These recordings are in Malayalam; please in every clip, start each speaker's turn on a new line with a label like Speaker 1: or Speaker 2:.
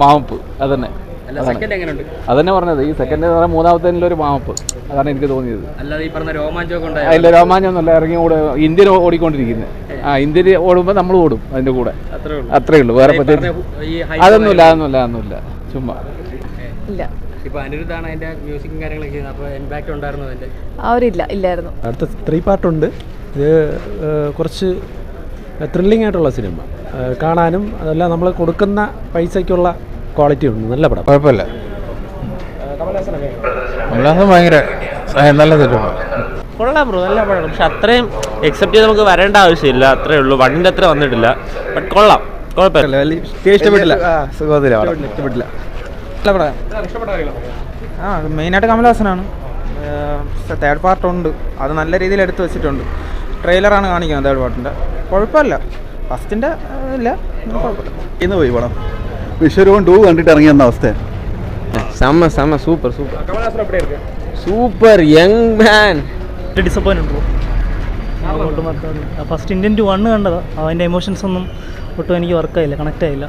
Speaker 1: മാമപ്പ് അതന്നെ അതന്നെ പറഞ്ഞത്. ഈ സെക്കൻഡ് മൂന്നാമത്തെ ഒരു മാമപ്പ്, അതാണ് എനിക്ക് തോന്നിയത്. അതില്ല രോമാഞ്ചമൊന്നുമല്ല, ഇറങ്ങി ഇന്ത്യൻ ഓടിക്കൊണ്ടിരിക്കുന്നത്. ഇന്ത്യൻ ഓടുമ്പോൾ നമ്മൾ ഓടും അതിൻ്റെ കൂടെ, അത്രേ ഉള്ളൂ. വേറെ പ്രത്യേകിച്ച് അതൊന്നുമില്ല ചുമ്മാ
Speaker 2: ഇല്ല. ഇല്ലായിരുന്നു.
Speaker 3: അടുത്ത 3 പാർട്ടുണ്ട്. ഇത് കുറച്ച് ത്രില്ലിംഗ് ആയിട്ടുള്ള സിനിമ, കാണാനും അതല്ല നമ്മൾ കൊടുക്കുന്ന പൈസയ്ക്കുള്ള ക്വാളിറ്റി ഉണ്ട്. നല്ല പടം,
Speaker 1: കുഴപ്പമില്ല. കമലഹാസൻ ഭയങ്കര നല്ല സിനിമ.
Speaker 4: കൊള്ളാം ബ്രോ, നല്ല പടം. പക്ഷെ അത്രയും എക്സെപ്റ്റ് ചെയ്ത് നമുക്ക് വരേണ്ട ആവശ്യമില്ല, അത്രേ ഉള്ളൂ. വണ്ണിൻ്റെ അത്ര വന്നിട്ടില്ല, ബട്ട് കൊള്ളാം, കുഴപ്പമില്ല.
Speaker 1: ഇഷ്ടപ്പെട്ടില്ല, ഇഷ്ടപ്പെട്ടില്ല.
Speaker 5: മെയിനായിട്ട് കമലഹാസനാണ്. തേർഡ് പാർട്ടുണ്ട്, അത് നല്ല രീതിയിൽ എടുത്തു വെച്ചിട്ടുണ്ട്. ട്രെയിലറാണ് കാണിക്കുന്നത് തേർഡ് പാർട്ടിൻ്റെ. കുഴപ്പമില്ല, ഫസ്റ്റിൻ്റെ ഇല്ല, കുഴപ്പമില്ല.
Speaker 6: ഇന്ന് പോയി പടം വിശ്വരൂപം 2 കണ്ടിട്ട് ഇറങ്ങിയെന്ന അവസ്ഥ.
Speaker 4: Super young man.
Speaker 7: Disappoint first Indian 2 കണ്ടതാണ്. അതിൻ്റെ എമോഷൻസ് ഒന്നും ഒട്ടും എനിക്ക് വർക്കായില്ല, കണക്റ്റ് ആയില്ല.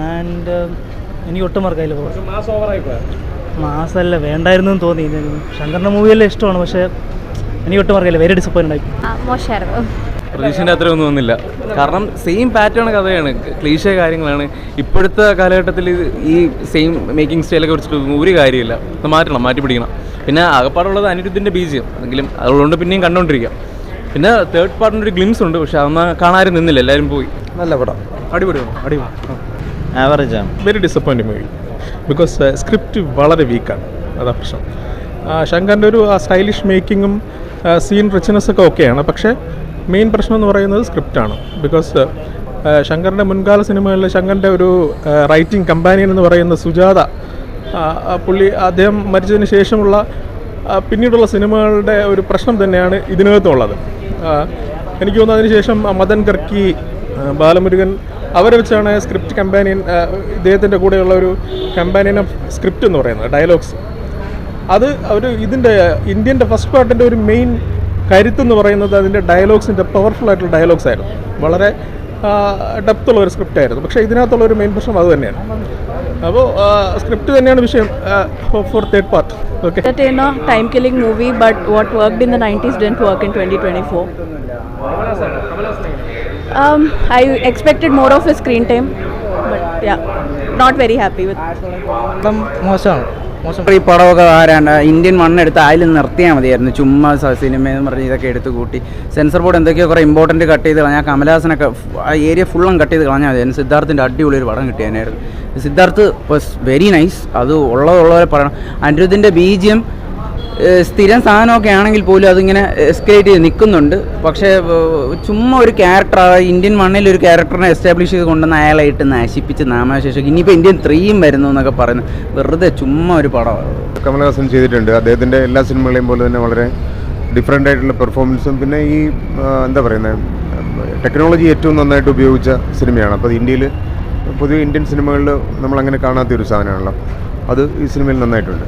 Speaker 7: ആൻഡ് എനിക്ക് ഒട്ടും വർക്കായില്ല. മാസമല്ല, വേണ്ടായിരുന്നു എന്ന് തോന്നി. ശങ്കറിൻ്റെ മൂവിയെല്ലാം ഇഷ്ടമാണ്, പക്ഷേ എനിക്ക് ഒട്ടും വർക്കായില്ല. വെരി ഡിസപ്പോയിൻറ്റ് ആയി.
Speaker 2: മോശമായിരുന്നു.
Speaker 1: പ്രതീക്ഷൻ്റെ അത്രയൊന്നും വന്നില്ല. കാരണം സെയിം പാറ്റേൺ കഥയാണ്, ക്ലീശേ കാര്യങ്ങളാണ്. ഇപ്പോഴത്തെ കാലഘട്ടത്തിൽ ഈ സെയിം മേക്കിംഗ് സ്റ്റൈലൊക്കെ വെച്ചിട്ട് ഒരു കാര്യമില്ല. മാറ്റി പിടിക്കണം. പിന്നെ ആകപ്പാടുള്ളത് അനിരുദ്ധിൻ്റെ ബീജിയം, എങ്കിലും അതുകൊണ്ട് പിന്നെയും കണ്ടുകൊണ്ടിരിക്കാം. പിന്നെ തേർഡ് പാർട്ടിൻ്റെ ഒരു ഗ്ലിംസ് ഉണ്ട്, പക്ഷെ അതൊന്നും കാണാനും നിന്നില്ല, എല്ലാവരും പോയി.
Speaker 6: നല്ല പടം,
Speaker 1: അടിപൊളിയാണ്.
Speaker 4: ആവറേജ് ആണ്.
Speaker 8: Very disappointing movie. Because script വളരെ വീക്കാണ്, അതാ പ്രശ്നം. ശങ്കറിൻ്റെ ഒരു സ്റ്റൈലിഷ് മേക്കിങ്ങും സീൻ റിച്ച്നെസ്സൊക്കെ ഓക്കെയാണ്, പക്ഷേ മെയിൻ പ്രശ്നം എന്ന് പറയുന്നത് സ്ക്രിപ്റ്റാണ്. ബിക്കോസ് ശങ്കറിൻ്റെ മുൻകാല സിനിമകളിൽ ശങ്കറിൻ്റെ ഒരു റൈറ്റിംഗ് കമ്പാനിയൻ എന്ന് പറയുന്ന സുജാത, അദ്ദേഹം മരിച്ചതിന് ശേഷമുള്ള പിന്നീടുള്ള സിനിമകളുടെ ഒരു പ്രശ്നം തന്നെയാണ് ഇതിനകത്തുള്ളത്. എനിക്ക് തോന്നുന്നു അതിനുശേഷം മദൻ കർക്കി, ബാലമുരുകൻ അവരെ വെച്ചാണ് സ്ക്രിപ്റ്റ് കമ്പാനിയൻ, ഇദ്ദേഹത്തിൻ്റെ കൂടെയുള്ള ഒരു കമ്പാനിയൻ ഓഫ് സ്ക്രിപ്റ്റ് എന്ന് പറയുന്നത്, ഡയലോഗ്സ്. അത് ഇതിൻ്റെ ഇന്ത്യൻ്റെ ഫസ്റ്റ് പാർട്ടിൻ്റെ ഒരു മെയിൻ കരുത്തെന്ന് പറയുന്നത് അതിൻ്റെ ഡയലോഗ്സിൻ്റെ പവർഫുൾ ആയിട്ടുള്ള ഡയലോഗ്സ് ആയിരുന്നു. വളരെ ഡെപ്തുള്ള ഒരു സ്ക്രിപ്റ്റ് ആയിരുന്നു. പക്ഷേ ഇതിനകത്തുള്ള ഒരു മെയിൻ പ്രശ്നം അത് തന്നെയാണ്. അപ്പോൾ സ്ക്രിപ്റ്റ് തന്നെയാണ് വിഷയം for third part. Okay,
Speaker 2: time killing movie, but what worked in the 90s didn't work in 2024. I expected more of his screen time, but yeah, not very happy with it.
Speaker 5: മോശമാണ്.
Speaker 9: ഈ പടമൊക്കെ ആരാണ്ട് ഇന്ത്യൻ മണ്ണെടുത്ത് അതിൽ നിർത്തിയാൽ മതിയായിരുന്നു. ചുമ്മാ സിനിമ എന്ന് പറഞ്ഞ് ഇതൊക്കെ എടുത്ത് കൂട്ടി സെൻസർ ബോർഡ് എന്തൊക്കെയോ കുറേ ഇമ്പോർട്ടൻറ്റ് കട്ട് ചെയ്ത് കളഞ്ഞാൽ കമലഹാസനൊക്കെ ആ ഏരിയ ഫുള്ളും കട്ട് ചെയ്ത് കളഞ്ഞാൽ മതിയായിരുന്നു. സിദ്ധാർത്ഥിൻ്റെ അടിപൊളി ഒരു പടം കിട്ടിയാനായിരുന്നു. സിദ്ധാർത്ഥ് വാസ് വെരി നൈസ്, അത് ഉള്ളതുള്ളവരെ പറയണം. അനിരുദ്ധിൻ്റെ ബീജിയം സ്ഥിരം സാധനമൊക്കെ ആണെങ്കിൽ പോലും അതിങ്ങനെ എസ്കലേറ്റ് ചെയ്ത് നിൽക്കുന്നുണ്ട്. പക്ഷേ ചുമ്മാ ഒരു ക്യാരക്ടർ, ഇന്ത്യൻ മണ്ണിൽ ഒരു ക്യാരക്ടറിനെ എസ്റ്റാബ്ലിഷ് ചെയ്ത് കൊണ്ടുവന്ന് അയാളെ ഇട്ട് നശിപ്പിച്ച് നാമാശേഷം ഇനിയിപ്പോൾ ഇന്ത്യൻ 3 വരുന്നു എന്നൊക്കെ പറയുന്നു. വെറുതെ ചുമ്മാ ഒരു പടമാണ്.
Speaker 10: കമലഹാസൻ ചെയ്തിട്ടുണ്ട്. അദ്ദേഹത്തിൻ്റെ എല്ലാ സിനിമകളെയും പോലെ തന്നെ വളരെ ഡിഫറെൻ്റ് ആയിട്ടുള്ള പെർഫോമൻസും പിന്നെ ഈ എന്താ പറയുന്നത് ടെക്നോളജി ഏറ്റവും നന്നായിട്ട് ഉപയോഗിച്ച സിനിമയാണ്. അപ്പോൾ ഇന്ത്യയിൽ പൊതുവെ ഇന്ത്യൻ സിനിമകളിൽ നമ്മളങ്ങനെ കാണാത്തൊരു സാധനമാണല്ലോ, അത് ഈ സിനിമയിൽ നന്നായിട്ടുണ്ട്.